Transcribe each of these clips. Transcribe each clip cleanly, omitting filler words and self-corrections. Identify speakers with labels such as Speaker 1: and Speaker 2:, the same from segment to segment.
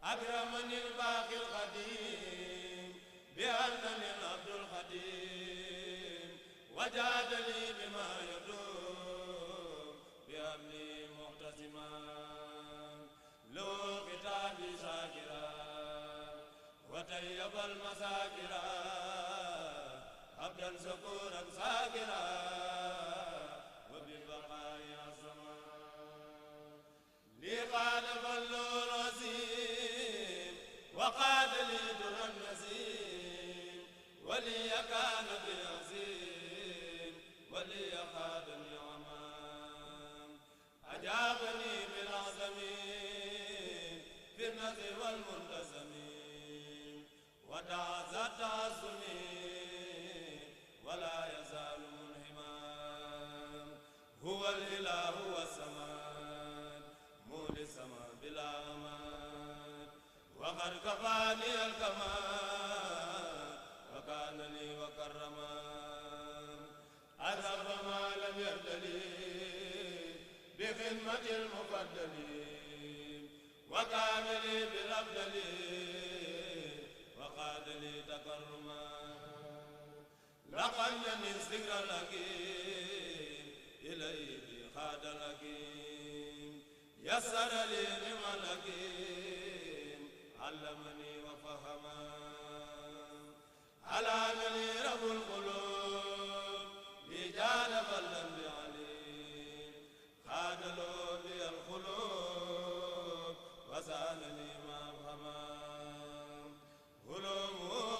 Speaker 1: أكرمني الباقي القديم بأنني العبد الخديم وجاد لي بما يدوم بأمني محتسما له كتابي شاكرا وطيب المساكرا عبدا شكورا ساكرا وبالبقاء عصما لي قال بلور وسيم وقاد لي در النسيم ولي كان بالعزيم ولي قاد النعمان أجابني بالعزمين في النذر والمنتزمين ودعا ذات عزمين ولا يزال منهما هو الإله والسماء مول السماء بلا أمان وقد كفاني الكمال وكان لي وكرما أذهب ما لم يبتلي بخدمة المفضلين وكان لي بالأفضل وقاد لي تكرما لقد جني الذكر الحكيم إليه خاد الحكيم يسر لي لما الحكيم علمني وفهما علمني رب القلوب لجال فلن بعليم خاد له لي القلوب وسالني ما فهما هلوم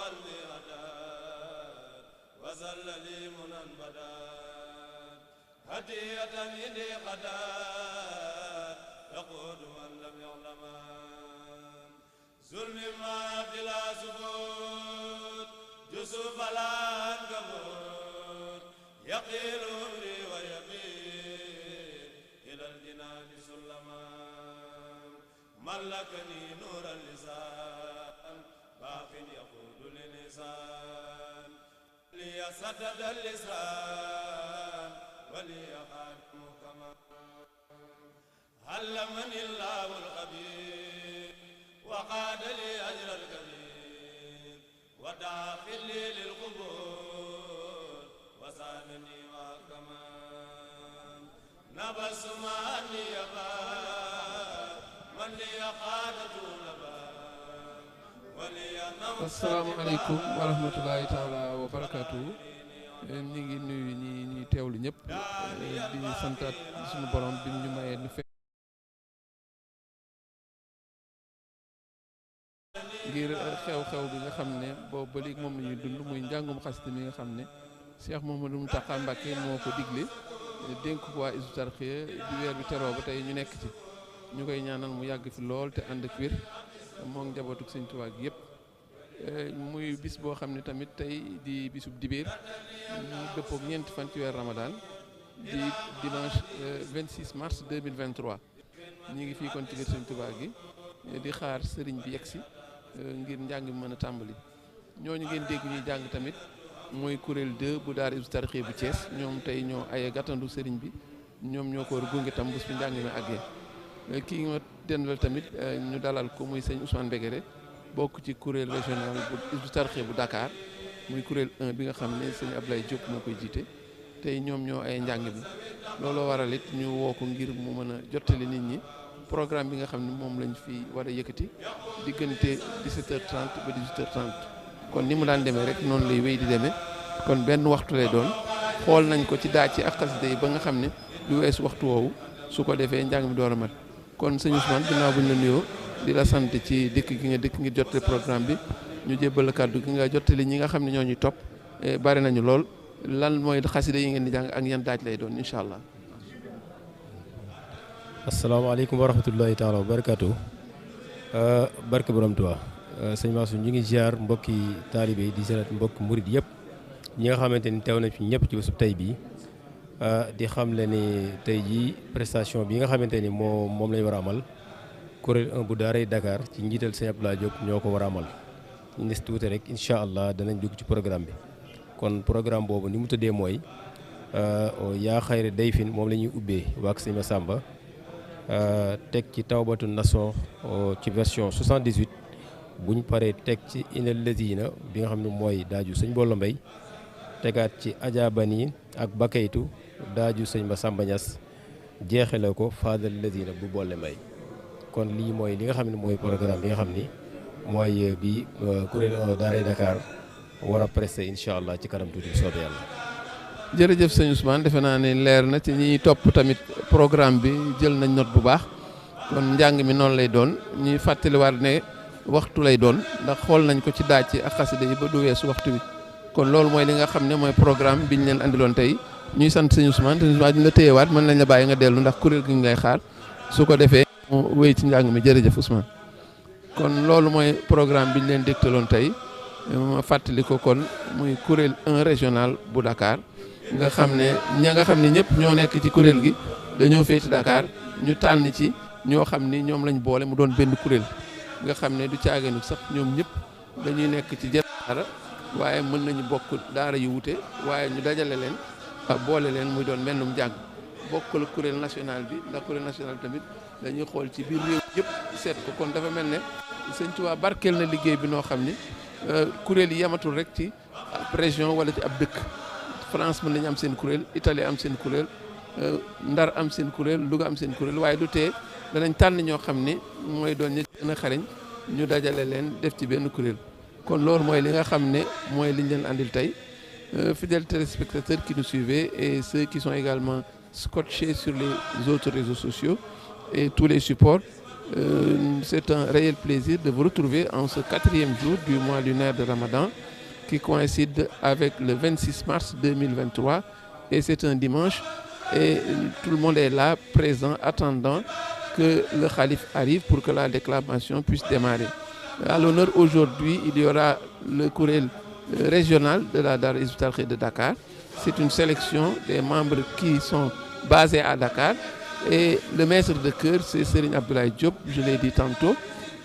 Speaker 1: قلبي هدات وزل لي منن بدات هدية يدي قدات يقود من لم يعلم ظلم ما بلا ثبوت جسوف لا انكبوت يقيل امري ويقين الى الجنان سلما ملكني نور اللسان باق يقود للسان لي سدد اللسان ولي خاتم كما علمني الله الخبير وقاد لي أجر الكبير وداخل لي للقبور وسانني وكمان نبس ما أني يبان من لي قادة لبان ولي نمس.
Speaker 2: السلام عليكم ورحمة الله تعالى وبركاته. ñi ngi nuyu ñi teewlu ñëpp di santaat suñu borom bi ñu mayee ñu fekk ngir xew-xew bi nga xam ne boobu ba léegi moom la ñuy dund muy njàngum xasida mi nga xam ne Cheikh Mouhamadou Mountakha Mbacké moo ko digle dénk ko waa Hizbut Tarqiyyah di weer bi teroo ba tey ñu nekk ci ñu koy ñaanal mu yàgg fi lool te ànd ak wér moo ngi njabootu Sëñ Tuubaa gi yëpp muy bis boo xam ne tamit tey di bisub dibéer ñu dëppook ñeenti fan ci weer Ramadan di dimanche 26 mars 2023 ñu ngi fii kon ci biir Sëñ Tuubaa gi di xaar sëriñ bi yegsi ngir njàng mi mën a tàmbali ñooñu ngeen dégg ñuy jàng tamit mooy kuréel 2 bu daara Hizbut Tarqiyyah bu Thiès ñoom tey ñoo aye gàttandu sëriñ bi ñoom ñoo ko war gunge tam bés bi njàng mi àggee kii nga dendal tamit ñu dalal ko muy sëñ Ousmane Béguéré bokk ci kuréel régional bu Hizbut Tarqiyyah bu Dakar muy kuréel 1 bi nga xam ne sëñ Ablaye Diop moo koy jiite tey ñoom ñoo ay njàng bi looloo waral it ñu woo ko ngir mu mën a jottali nit ñi programme bi nga xam ne moom lañ fi war a yëkkati diggante 17h30 ba 18h30 kon ni mu daan demee rek noonu lay wéy di demee kon benn waxtu lay doon xool nañ ko ci daaj ci ak xasida yi ba nga xam ne du weesu waxtu woowu su ko defee njàng mi door a mat kon sëñ Ousmane ginnaaw bu ñu la nuyoo di la sant ci dëkk gi nga dëkk ngir jottali programme bi ñu jébbal kàddu gi nga jottali ñi nga xam ne ñoo ñuy topp bari nañu lool lan mooy xasida yi ngeen di jàng ak yan daaj lay doon incha allah.
Speaker 3: asalaamaaleykum wa rahmatullahi taala wa barakaatu barke borom Tuubaa sëñ Mansour ñu ngi ziar mbokki taalibe yi di ziarat mbokki murid yëpp ñi nga xamante ni teew nañ fi ñëpp ci bésub tey bii di xam le ni tey jii prestation bi nga xamante ni moom lañ war a amal kuréel 1 bu daaray Dakar ci njiital sëñ Abdoulaye Diop ñoo ko war a amal ñu nes tuuti rek incha allah danañ dugg ci programme bi kon programme boobu ni mu tëddee mooy yaa xayri dayfin moom la ñuy ubbee waak sëñ Massamba teg ci tawbatu nason ci version 78 buñ paree teg ci inal lazina bi nga xam ne mooy daaju sëñ Bolo Mbay tegaat ci ajaabani ak bakaytu daaju sëñ Massamba Niass jeexale ko faadal lazina bu boole mbay kon lii mooy li nga xam ne mooy programme bi nga xam ni mooy bi kuréel daaray Dakar war a prester incha allah ci kanam tuuti soobee yàlla.
Speaker 2: jërëjëf sëñ Ousmane defe naa ne leer na ci ñi topp tamit programme bi jël nañ note bu baax kon njàng mi noonu lay doon ñuy fàttaliwaat ne waxtu lay doon ndax xool nañ ko ci daaj ci ak xasida yi ba du weesu waxtu bi kon loolu mooy li nga xam ne mooy programme bi ñu leen andiloon tey ñuy sant sëñ Ousmane te ñu la téyewaat mën nañ la bàyyi nga dellu ndax kuréel gi ñu lay xaar su ko defee mu wéy ci njàng mi jërëjëf Ousmane. kon loolu mooy programme bi ñu leen dégtaloon tey ma fàttali ko kon muy kuréel 1 régional bu Dakar nga xam ne ña nga xam ne ñëpp ñoo nekk ci kuréel gi dañoo féeti Dakar ñu tànn ci ñoo xam ni ñoom lañ boole mu doon benn kuréel nga xam ne du caageenu sax ñoom ñëpp dañuy nekk ci jël daara waaye mën nañu bokk daara yu wute waaye ñu dajale leen boole leen muy doon mennum jàng bokkul kuréel national bi ndax kuréel national tamit dañuy xool ci biir réew yëpp seet ko kon dafa mel ne Sëñ Tuubaa barkeel na liggéey bi noo xam ni kuréel yi yamatul rek ci ab région wala ci ab dëkk France mën nañu am seen kuréel Italie am seen kuréel Ndar am seen kuréel Louga am seen kuréel waaye du tee danañ tànn ñoo xam ni mooy doon ñi gën a xarañ ñu dajale leen def ci benn kuréel kon loolu mooy li nga xam ne mooy liñ leen andil tey fidèles téléspectateurs qui nous suivaient et ceux qui sont également scotchés sur les autres réseaux sociaux et tous les supports. C'est un réel plaisir de vous retrouver en ce 4e jour du mois lunaire de Ramadan qui coïncide avec le 26 mars 2023 et c'est un dimanche et tout le monde est là, présent, attendant que le khalife arrive pour que la déclamation puisse démarrer. À l'honneur aujourd'hui, il y aura le kuréel régional de la Daara Hizbut Tarqiyyah de Dakar. C'est une sélection des membres qui sont basés à Dakar. Et le maître de chœur, c'est Serigne Abdoulaye Diop, je l'ai dit tantôt.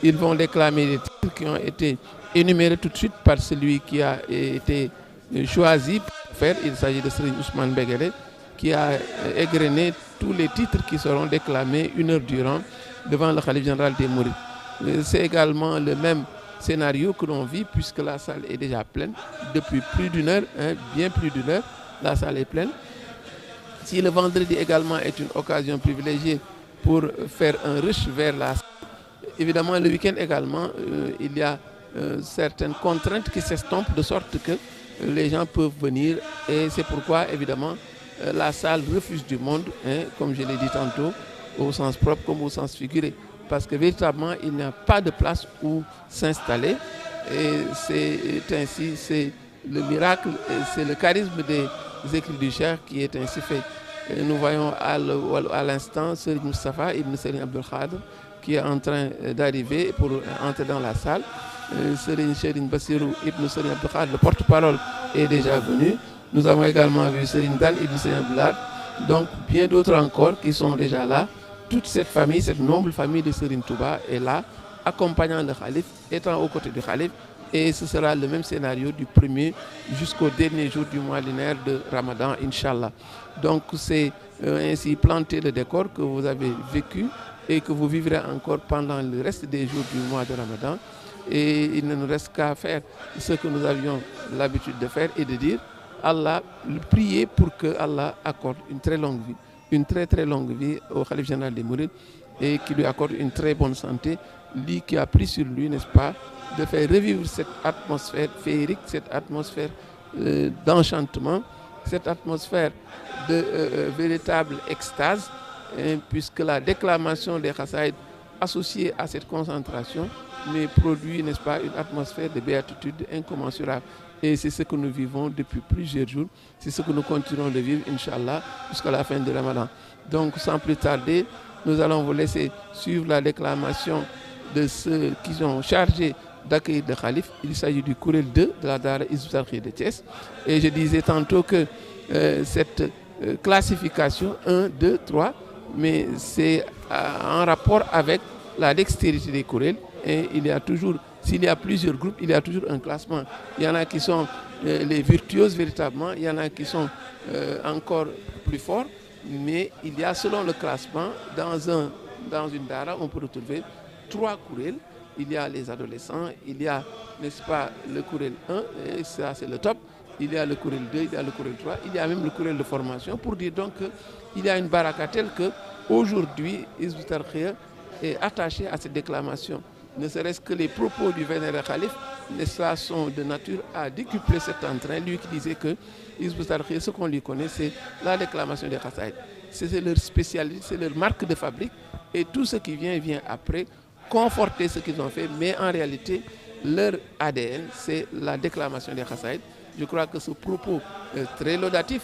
Speaker 2: Ils vont déclamer des titres qui ont été énumérés tout de suite par celui qui a été choisi pour faire. Il s'agit de Serigne Ousmane Begele, qui a égrené tous les titres qui seront déclamés 1 heure durant devant le khalife général des Mourides. C'est également le même scénario que l'on vit puisque la salle est déjà pleine depuis plus d'1 heure, bien plus d'1 heure, la salle est pleine. Si le vendredi également est une occasion privilégiée pour faire un rush vers la salle, évidemment le week-end également, il y a certaines contraintes qui s'estompent de sorte que les gens peuvent venir et c'est pourquoi évidemment la salle refuse du monde, comme je l'ai dit tantôt, au sens propre comme au sens figuré. Parce que véritablement, il n'y a pas de place où s'installer. Et c'est ainsi, c'est le miracle, c'est le charisme des écrits du Cheikh qui est ainsi fait. Et nous voyons à l'instant Serigne Moustapha Ibn Serigne Abdoul Khadr qui est en train d'arriver pour entrer dans la salle. Serigne Bassirou Ibn Serigne Abdoul Khadr, le porte-parole, est déjà venu. Nous avons également vu Serigne Dan Ibn Serigne Abdoul. Donc bien d'autres encore qui sont déjà là. Toute cette famille, cette noble famille de Serigne Touba est là, accompagnant le khalife, étant aux côtés du khalife. Et ce sera le même scénario du premier jusqu'au dernier jour du mois lunaire de Ramadan, Inch'Allah. Donc c'est ainsi planter le décor que vous avez vécu et que vous vivrez encore pendant le reste des jours du mois de Ramadan. Et il ne nous reste qu'à faire ce que nous avions l'habitude de faire et de dire Allah, prier pour que Allah accorde une très longue vie. Une très très longue vie au khalife général des Mourides et qui lui accorde une très bonne santé, lui qui a pris sur lui, n'est-ce pas, de faire revivre cette atmosphère féerique, cette atmosphère d'enchantement, cette atmosphère de véritable extase, puisque la déclamation des Khassaïd associée à cette concentration mais produit, n'est-ce pas, une atmosphère de béatitude incommensurable. Et c'est ce que nous vivons depuis plusieurs jours. C'est ce que nous continuons de vivre, Inch'Allah, jusqu'à la fin de Ramadan. Donc, sans plus tarder, nous allons vous laisser suivre la déclamation de ceux qui sont chargés d'accueil de Khalif. Il s'agit du Kourel 2 de la Dara Hizbut Tarqiyyah de Thiès. Et je disais tantôt que cette classification 1, 2, 3, mais c'est en rapport avec la dextérité des Kourels. Et il y a toujours, s'il y a plusieurs groupes, il y a toujours un classement. Il y en a qui sont les virtuoses véritablement, il y en a qui sont encore plus forts, mais il y a selon le classement, dans une Dara, on peut retrouver 3 Kourels. Il y a les adolescents, il y a, n'est-ce pas, le Kourel 1, et ça c'est le top. Il y a le Kourel 2, il y a le Kourel 3, il y a même le Kourel de formation, pour dire donc qu'il y a une baraka telle qu'aujourd'hui, Hizbut Tarqiyyah est attaché à cette déclamation. Ne serait-ce que les propos du vénéré Khalif, ça sont de nature à décupler cet entrain. Lui qui disait que Hizbut Tarqiyyah, ce qu'on lui connaît, c'est la déclamation des Khasaïd. C'est leur spécialité, c'est leur marque de fabrique. Et tout ce qui vient après conforter ce qu'ils ont fait. Mais en réalité, leur ADN, c'est la déclamation des Khasaïd. Je crois que ce propos très laudatif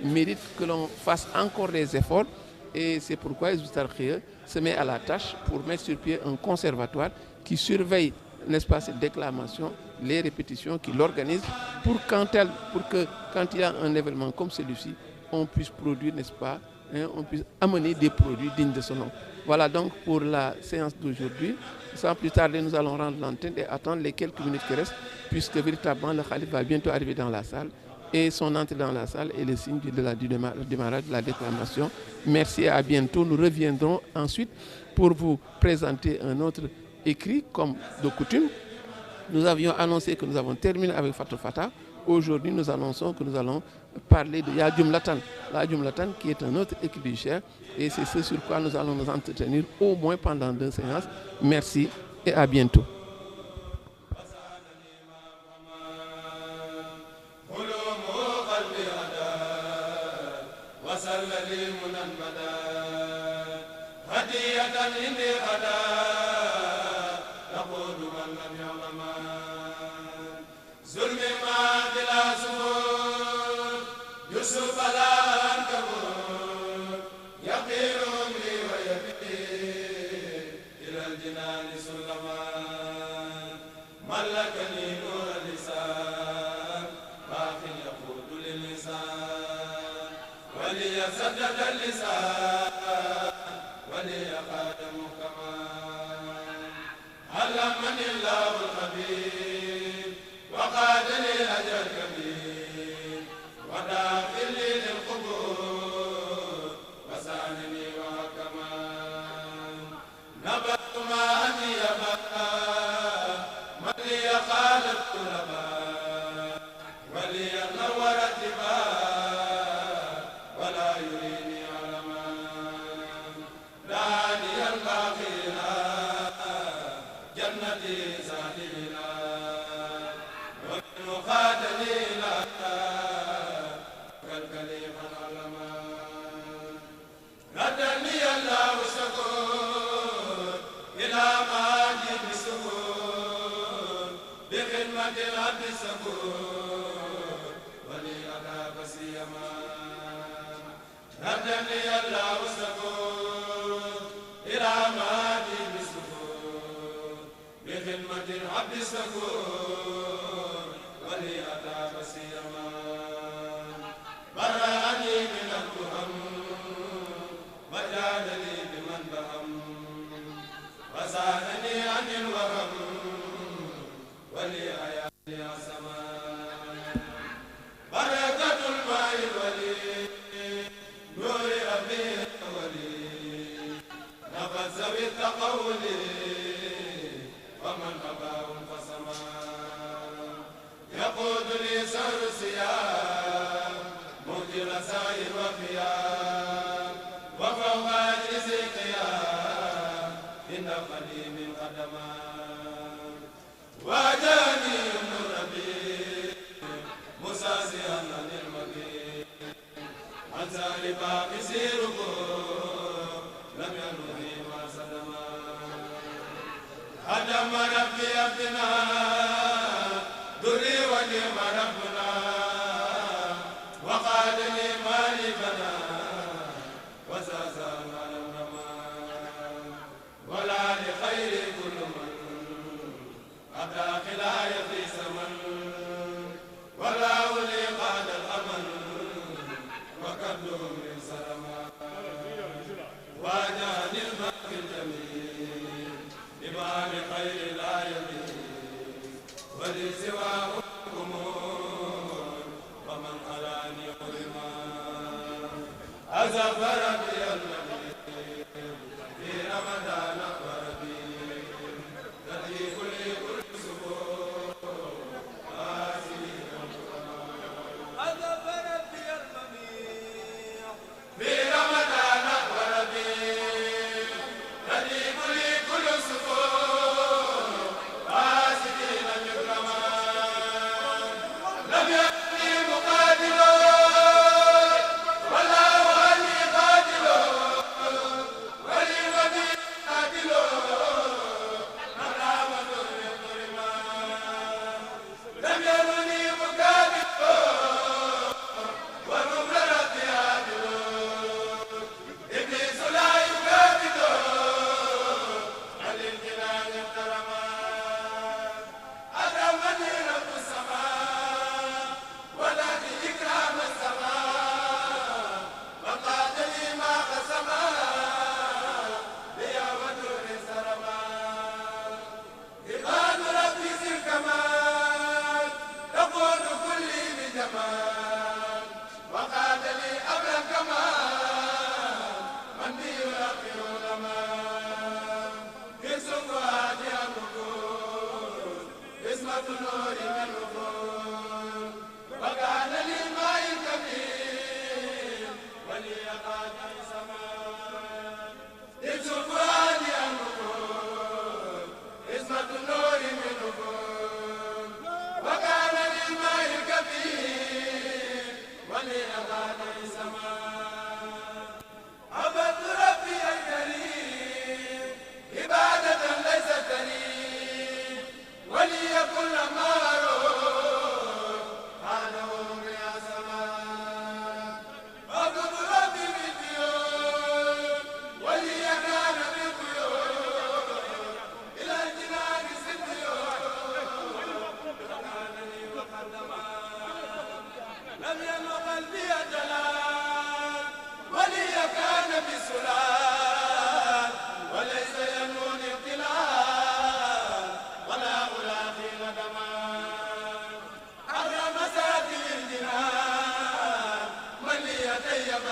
Speaker 2: mérite que l'on fasse encore des efforts. Et c'est pourquoi Hizbut Tarqiyyah se met à la tâche pour mettre sur pied un conservatoire qui surveille, n'est-ce pas, cette déclamation, les répétitions, qui l'organise pour que quand il y a un événement comme celui-ci, on puisse produire, n'est-ce pas, on puisse amener des produits dignes de son nom. Voilà donc pour la séance d'aujourd'hui. Sans plus tarder, nous allons rendre l'antenne et attendre les quelques minutes qui restent, puisque véritablement le Khalif va bientôt arriver dans la salle. Et son entrée dans la salle est le signe du démarrage de la déclamation. Merci et à bientôt. Nous reviendrons ensuite pour vous présenter un autre écrit, comme de coutume. Nous avions annoncé que nous avons terminé avec Fatou Fatah. Aujourd'hui, nous annonçons que nous allons parler de Ya Jumlatan. La Jumlatan qui est un autre écrit du Cheikh. Et c'est ce sur quoi nous allons nous entretenir au moins pendant 2 séances. Merci et à bientôt.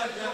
Speaker 1: Maria